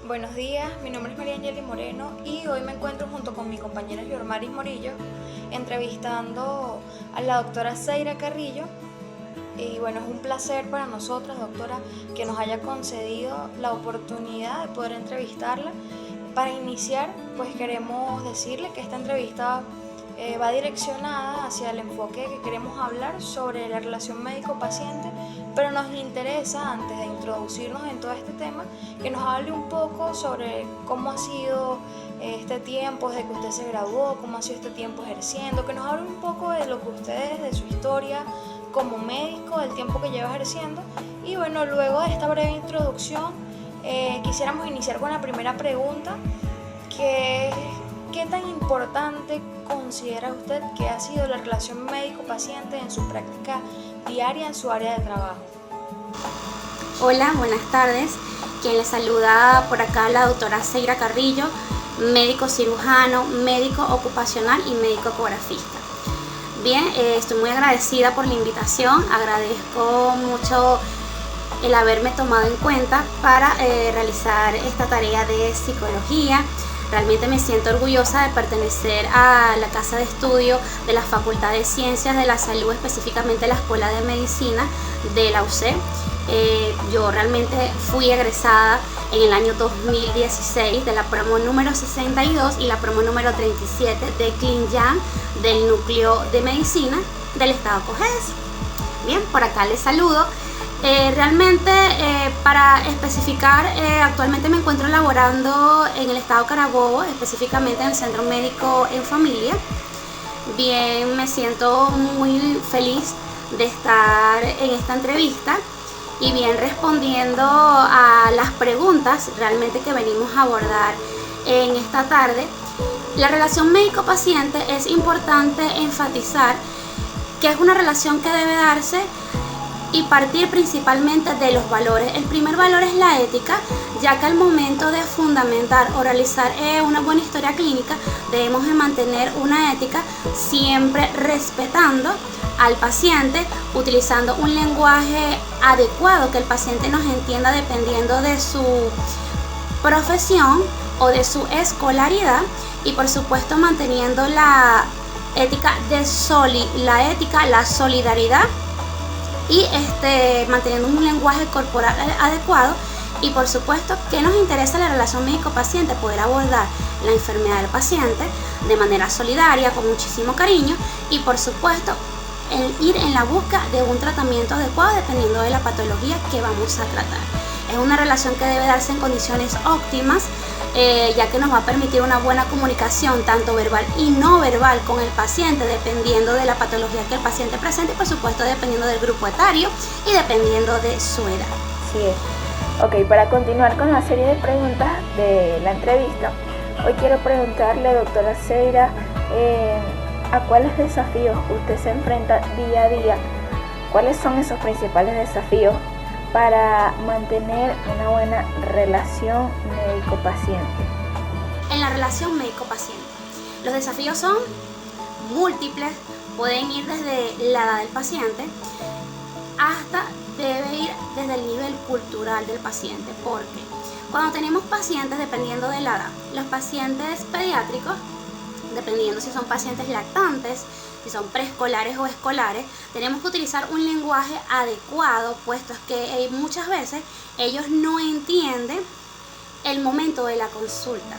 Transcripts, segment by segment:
Buenos días, mi nombre es María Angeli Moreno y hoy me encuentro junto con mi compañera Yormaris Morillo entrevistando a la doctora Zaira Carrillo. Y bueno, es un placer para nosotras, doctora, que nos haya concedido la oportunidad de poder entrevistarla. Para iniciar, pues queremos decirle que esta entrevista va direccionada hacia el enfoque que queremos hablar sobre la relación médico-paciente, pero nos interesa, antes de introducirnos en todo este tema, que nos hable un poco sobre cómo ha sido este tiempo desde que usted se graduó, cómo ha sido este tiempo ejerciendo, que nos hable un poco de lo que ustedes, de su historia como médico, del tiempo que lleva ejerciendo. Y bueno, luego de esta breve introducción, quisiéramos iniciar con la primera pregunta, que ¿qué tan importante considera usted que ha sido la relación médico-paciente en su práctica diaria en su área de trabajo? Hola, buenas tardes. Quien le saluda por acá la doctora Zaira Carrillo, médico cirujano, médico ocupacional y médico ecografista. Bien, estoy muy agradecida por la invitación, agradezco mucho el haberme tomado en cuenta para realizar esta tarea de psicología. Realmente me siento orgullosa de pertenecer a la casa de estudio de la Facultad de Ciencias de la Salud, específicamente la Escuela de Medicina de la UC. Yo realmente fui egresada en el año 2016 de la promo número 62 y la promo número 37 de ClinJam del Núcleo de Medicina del Estado Cojedes. Bien, por acá les saludo. Realmente, para especificar, actualmente me encuentro laborando en el estado Carabobo, específicamente en el Centro Médico en Familia. Bien, me siento muy feliz de estar en esta entrevista y bien respondiendo a las preguntas realmente que venimos a abordar en esta tarde. La relación médico-paciente es importante enfatizar que es una relación que debe darse y partir principalmente de los valores. El primer valor es la ética, ya que al momento de fundamentar o realizar una buena historia clínica debemos de mantener una ética siempre respetando al paciente, utilizando un lenguaje adecuado que el paciente nos entienda dependiendo de su profesión o de su escolaridad, y por supuesto manteniendo la ética la solidaridad y manteniendo un lenguaje corporal adecuado. Y por supuesto que nos interesa la relación médico-paciente, poder abordar la enfermedad del paciente de manera solidaria, con muchísimo cariño, y por supuesto el ir en la busca de un tratamiento adecuado dependiendo de la patología que vamos a tratar. Es una relación que debe darse en condiciones óptimas, ya que nos va a permitir una buena comunicación tanto verbal y no verbal con el paciente, dependiendo de la patología que el paciente presente y por supuesto dependiendo del grupo etario y dependiendo de su edad. Así es. Ok, para continuar con la serie de preguntas de la entrevista, hoy quiero preguntarle, doctora Zaira, ¿a cuáles desafíos usted se enfrenta día a día? ¿Cuáles son esos principales desafíos para mantener una buena relación médico-paciente? En la relación médico-paciente, los desafíos son múltiples, pueden ir desde la edad del paciente hasta debe ir desde el nivel cultural del paciente, porque cuando tenemos pacientes, dependiendo de la edad, los pacientes pediátricos, dependiendo si son pacientes lactantes, si son preescolares o escolares, tenemos que utilizar un lenguaje adecuado, puesto que muchas veces ellos no entienden el momento de la consulta.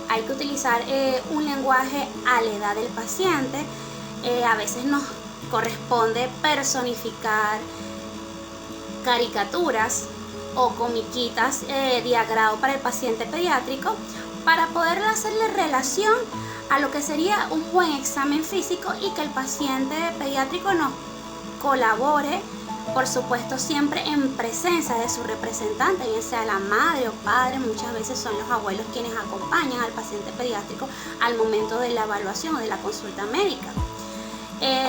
Hay que utilizar un lenguaje a la edad del paciente. A veces nos corresponde personificar caricaturas o comiquitas de agrado para el paciente pediátrico, para poder hacerle relación a lo que sería un buen examen físico y que el paciente pediátrico nos colabore, por supuesto siempre en presencia de su representante, bien sea la madre o padre. Muchas veces son los abuelos quienes acompañan al paciente pediátrico al momento de la evaluación o de la consulta médica.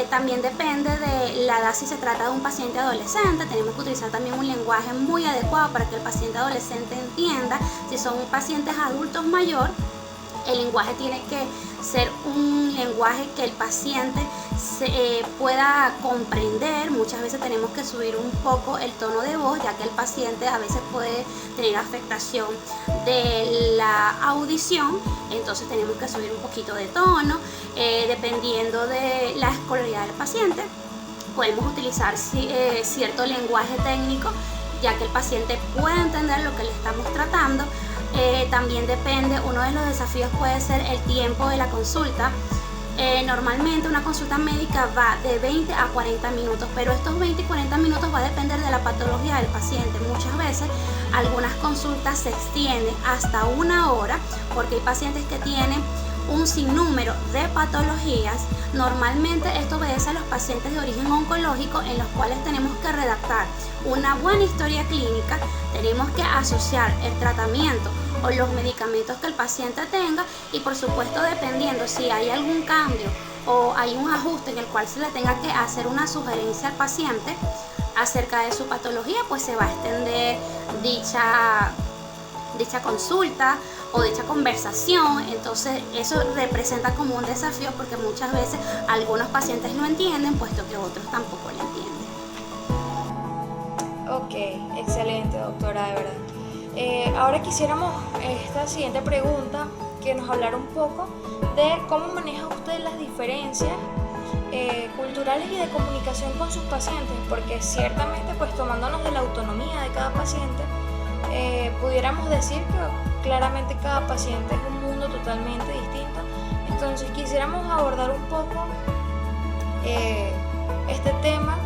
También depende de la edad. Si se trata de un paciente adolescente, tenemos que utilizar también un lenguaje muy adecuado para que el paciente adolescente entienda. Si son pacientes adultos mayor, el lenguaje tiene que ser un lenguaje que el paciente pueda comprender. Muchas veces tenemos que subir un poco el tono de voz, ya que el paciente a veces puede tener afectación de la audición, entonces tenemos que subir un poquito de tono. Dependiendo de la escolaridad del paciente, podemos utilizar cierto lenguaje técnico, ya que el paciente pueda entender lo que le estamos tratando. También depende, uno de los desafíos puede ser el tiempo de la consulta. Normalmente una consulta médica va de 20 a 40 minutos, pero estos 20 y 40 minutos va a depender de la patología del paciente. Muchas veces algunas consultas se extienden hasta 1 hora, porque hay pacientes que tienen un sinnúmero de patologías. Normalmente esto obedece a los pacientes de origen oncológico, en los cuales tenemos que redactar una buena historia clínica, tenemos que asociar el tratamiento o los medicamentos que el paciente tenga, y por supuesto, dependiendo si hay algún cambio o hay un ajuste en el cual se le tenga que hacer una sugerencia al paciente acerca de su patología, pues se va a extender dicha consulta o dicha conversación. Entonces eso representa como un desafío, porque muchas veces algunos pacientes lo entienden, puesto que otros tampoco lo entienden. Ok, excelente, doctora, de verdad. Ahora quisiéramos esta siguiente pregunta, que nos hablara un poco de cómo maneja usted las diferencias culturales y de comunicación con sus pacientes, porque ciertamente, pues tomándonos de la autonomía de cada paciente, pudiéramos decir que claramente cada paciente es un mundo totalmente distinto. Entonces quisiéramos abordar un poco este tema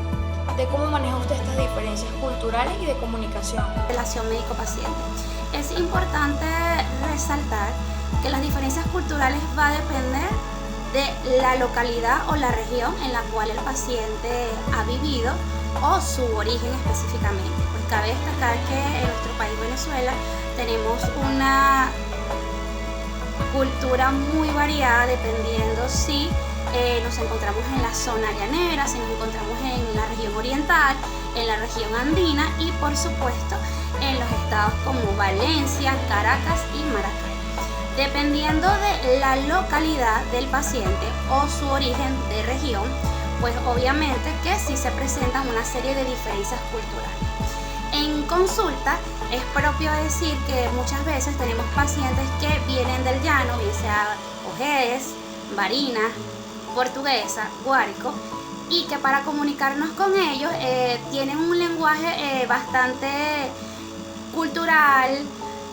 de cómo maneja usted estas diferencias culturales y de comunicación. Relación médico-paciente. Es importante resaltar que las diferencias culturales va a depender de la localidad o la región en la cual el paciente ha vivido, o su origen específicamente. Pues cabe destacar que en nuestro país, Venezuela, tenemos una cultura muy variada, dependiendo si nos encontramos en la zona llanera, si nos encontramos en la región oriental, en la región andina, y por supuesto en los estados como Valencia, Caracas y Maracay. Dependiendo de la localidad del paciente o su origen de región, pues obviamente que sí se presentan una serie de diferencias culturales. En consulta es propio decir que muchas veces tenemos pacientes que vienen del llano, bien sea Ojedes, Barinas, Portuguesa, Guárico, y que para comunicarnos con ellos tienen un lenguaje bastante cultural,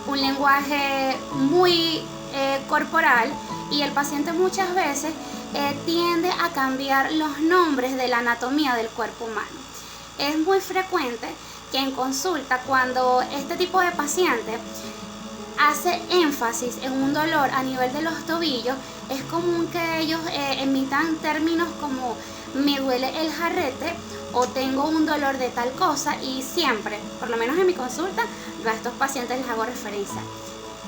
un lenguaje muy corporal, y el paciente muchas veces tiende a cambiar los nombres de la anatomía del cuerpo humano. Es muy frecuente que en consulta, cuando este tipo de paciente hace énfasis en un dolor a nivel de los tobillos, es común que ellos emitan términos como me duele el jarrete o tengo un dolor de tal cosa, y siempre, por lo menos en mi consulta, yo a estos pacientes les hago referencia.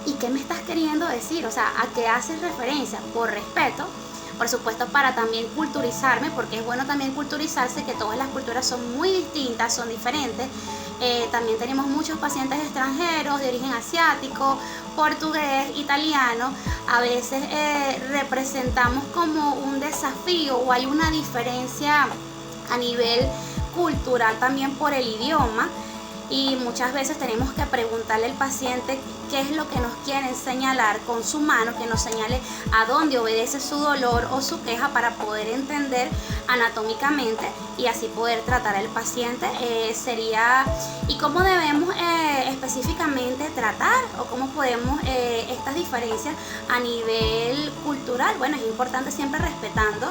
¿Y qué me estás queriendo decir? O sea, ¿a qué haces referencia? Por respeto, por supuesto, para también culturizarme, porque es bueno también culturizarse, que todas las culturas son muy distintas, son diferentes. También tenemos muchos pacientes extranjeros de origen asiático, portugués, italiano. A veces representamos como un desafío, o hay una diferencia a nivel cultural también por el idioma, y muchas veces tenemos que preguntarle al paciente qué es lo que nos quieren señalar con su mano, que nos señale a dónde obedece su dolor o su queja, para poder entender anatómicamente y así poder tratar al paciente. Y cómo debemos específicamente tratar, o cómo podemos estas diferencias a nivel cultural. Bueno, es importante siempre respetando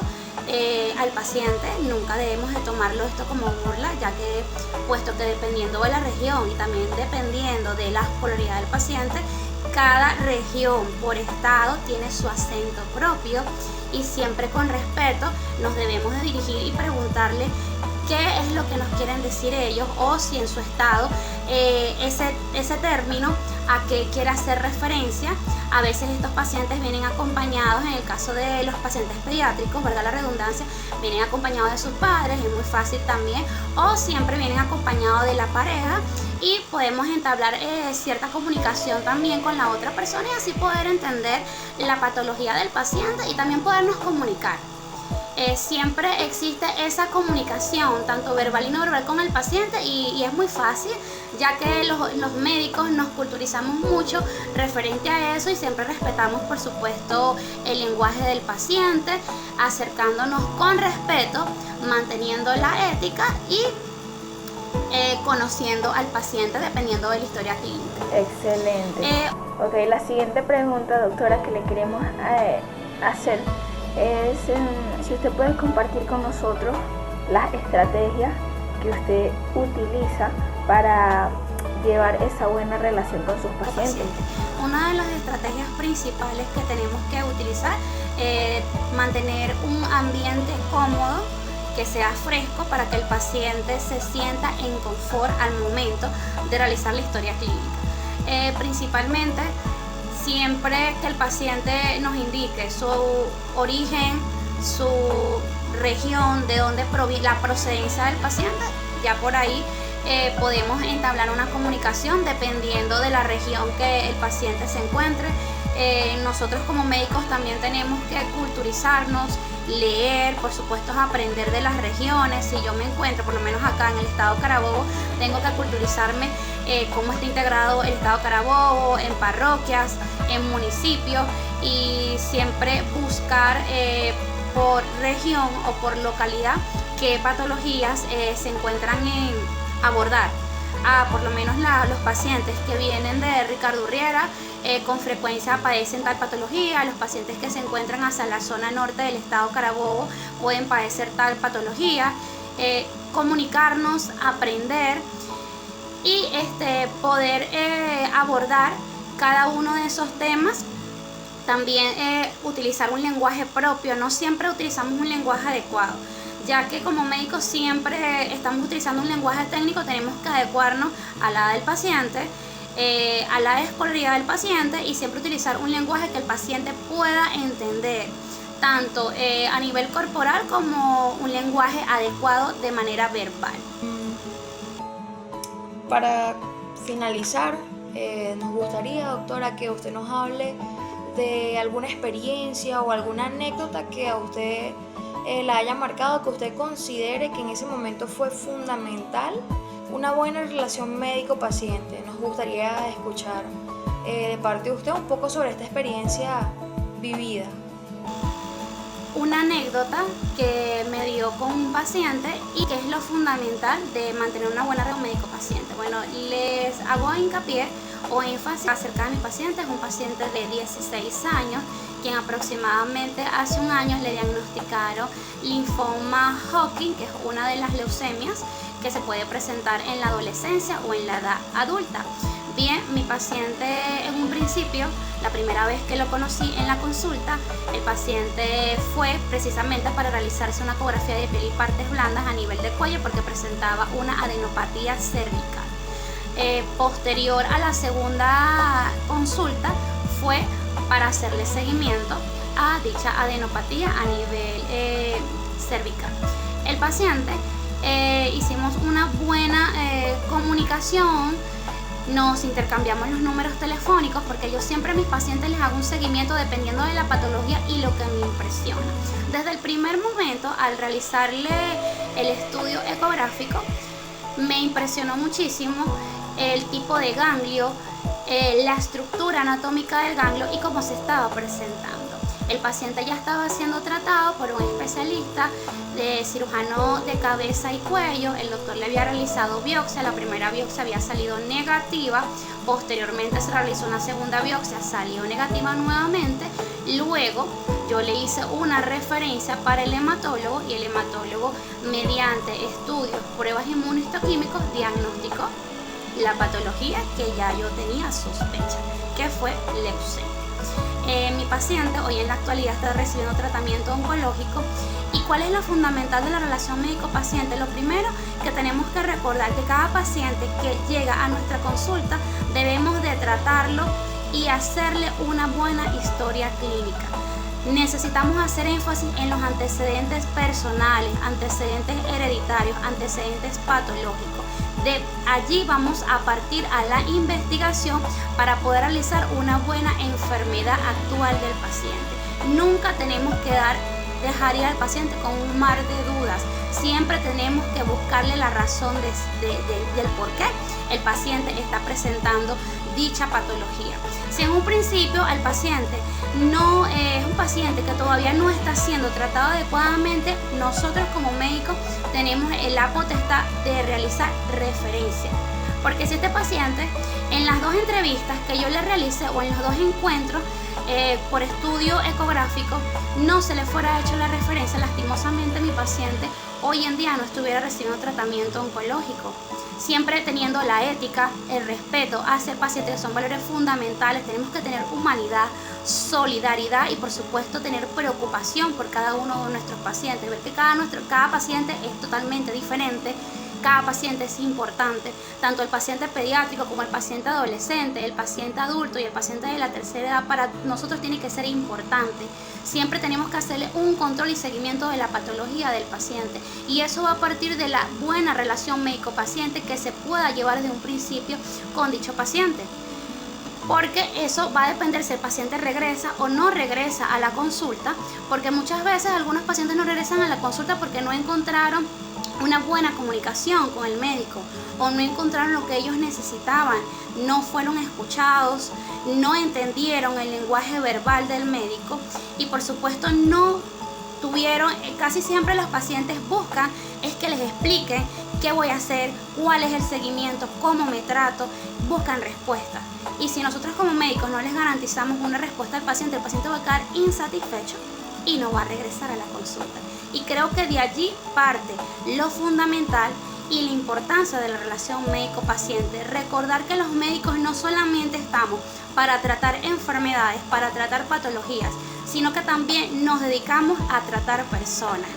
al paciente, nunca debemos de tomarlo esto como burla, ya que puesto que dependiendo de la región y también dependiendo de la escolaridad del paciente, cada región por estado tiene su acento propio, y siempre con respeto nos debemos de dirigir y preguntarle qué es lo que nos quieren decir ellos, o si en su estado ese término a qué quiere hacer referencia. A veces estos pacientes vienen acompañados, en el caso de los pacientes pediátricos, valga la redundancia, vienen acompañados de sus padres, es muy fácil también, o siempre vienen acompañados de la pareja, y podemos entablar cierta comunicación también con la otra persona, y así poder entender la patología del paciente y también podernos comunicar. siempre existe esa comunicación, tanto verbal y no verbal, con el paciente y es muy fácil, ya que los médicos nos culturizamos mucho referente a eso y siempre respetamos, por supuesto, el lenguaje del paciente, acercándonos con respeto, manteniendo la ética y conociendo al paciente dependiendo de la historia clínica. Excelente. Ok, la siguiente pregunta, doctora, que le queremos hacer es si usted puede compartir con nosotros las estrategias que usted utiliza para llevar esa buena relación con sus pacientes. Una de las estrategias principales que tenemos que utilizar es mantener un ambiente cómodo, que sea fresco, para que el paciente se sienta en confort al momento de realizar la historia clínica. Principalmente, siempre que el paciente nos indique su origen, su región, de dónde proviene la procedencia del paciente, ya por ahí podemos entablar una comunicación dependiendo de la región que el paciente se encuentre. Nosotros como médicos también tenemos que culturizarnos, leer, por supuesto aprender de las regiones. Si yo me encuentro, por lo menos acá en el estado Carabobo, tengo que culturizarme cómo está integrado el estado Carabobo, en parroquias, en municipios, y siempre buscar por región o por localidad qué patologías se encuentran en abordar. Por lo menos los pacientes que vienen de Ricardo Urriera con frecuencia padecen tal patología, los pacientes que se encuentran hacia la zona norte del estado Carabobo pueden padecer tal patología. Comunicarnos, aprender y poder abordar cada uno de esos temas. También utilizar un lenguaje propio, no siempre utilizamos un lenguaje adecuado, ya que como médicos siempre estamos utilizando un lenguaje técnico. Tenemos que adecuarnos a la edad del paciente, a la escolaridad del paciente, y siempre utilizar un lenguaje que el paciente pueda entender, tanto a nivel corporal como un lenguaje adecuado de manera verbal. Para finalizar, nos gustaría, doctora, que usted nos hable de alguna experiencia o alguna anécdota que a usted la haya marcado, que usted considere que en ese momento fue fundamental una buena relación médico-paciente. Nos gustaría escuchar de parte de usted un poco sobre esta experiencia vivida. Una anécdota que me dio con un paciente y que es lo fundamental de mantener una buena relación médico-paciente. Bueno, les hago hincapié o énfasis acerca de mi paciente. Es un paciente de 16 años, quien aproximadamente hace un año le diagnosticaron linfoma Hodgkin, que es una de las leucemias que se puede presentar en la adolescencia o en la edad adulta. Bien, mi paciente en un principio, la primera vez que lo conocí en la consulta, el paciente fue precisamente para realizarse una ecografía de piel y partes blandas a nivel de cuello porque presentaba una adenopatía cervical. Posterior a la segunda consulta fue para hacerle seguimiento a dicha adenopatía a nivel cervical. El paciente, hicimos una buena comunicación, nos intercambiamos los números telefónicos porque yo siempre a mis pacientes les hago un seguimiento dependiendo de la patología y lo que me impresiona. Desde el primer momento, al realizarle el estudio ecográfico, me impresionó muchísimo el tipo de ganglio, la estructura anatómica del ganglio y cómo se estaba presentando. El paciente ya estaba siendo tratado por un especialista de cirujano de cabeza y cuello. El doctor le había realizado biopsia, la primera biopsia había salido negativa, posteriormente se realizó una segunda biopsia, salió negativa nuevamente. Luego yo le hice una referencia para el hematólogo y el hematólogo, mediante estudios, pruebas inmunohistoquímicos, diagnosticó la patología que ya yo tenía sospecha, que fue leucemia. Mi paciente hoy en la actualidad está recibiendo tratamiento oncológico. ¿Y cuál es lo fundamental de la relación médico-paciente? Lo primero que tenemos que recordar que cada paciente que llega a nuestra consulta debemos de tratarlo y hacerle una buena historia clínica. Necesitamos hacer énfasis en los antecedentes personales, antecedentes hereditarios, antecedentes patológicos. De allí vamos a partir a la investigación para poder realizar una buena enfermedad actual del paciente. Nunca tenemos que dar dejar ir al paciente con un mar de dudas. Siempre tenemos que buscarle la razón del por qué el paciente está presentando dicha patología. Si en un principio el paciente no es un paciente que todavía no está siendo tratado adecuadamente, nosotros como médicos tenemos la potestad de realizar referencia. Porque si este paciente en las 2 entrevistas que yo le realice o en los 2 encuentros por estudio ecográfico no se le fuera hecho la referencia, lastimosamente mi paciente hoy en día no estuviera recibiendo tratamiento oncológico. Siempre teniendo la ética, el respeto hacia el paciente, que son valores fundamentales. Tenemos que tener humanidad, solidaridad y por supuesto tener preocupación por cada uno de nuestros pacientes. Ver que cada paciente es totalmente diferente. Cada paciente es importante, tanto el paciente pediátrico como el paciente adolescente, el paciente adulto y el paciente de la tercera edad para nosotros tiene que ser importante. Siempre tenemos que hacerle un control y seguimiento de la patología del paciente y eso va a partir de la buena relación médico-paciente que se pueda llevar desde un principio con dicho paciente. Porque eso va a depender si el paciente regresa o no regresa a la consulta, porque muchas veces algunos pacientes no regresan a la consulta porque no encontraron una buena comunicación con el médico o no encontraron lo que ellos necesitaban, no fueron escuchados, no entendieron el lenguaje verbal del médico y por supuesto no tuvieron, casi siempre los pacientes buscan es que les expliquen qué voy a hacer, cuál es el seguimiento, cómo me trato, buscan respuestas. Y si nosotros como médicos no les garantizamos una respuesta al paciente, el paciente va a quedar insatisfecho y no va a regresar a la consulta. Y creo que de allí parte lo fundamental y la importancia de la relación médico-paciente. Recordar que los médicos no solamente estamos para tratar enfermedades, para tratar patologías, sino que también nos dedicamos a tratar personas.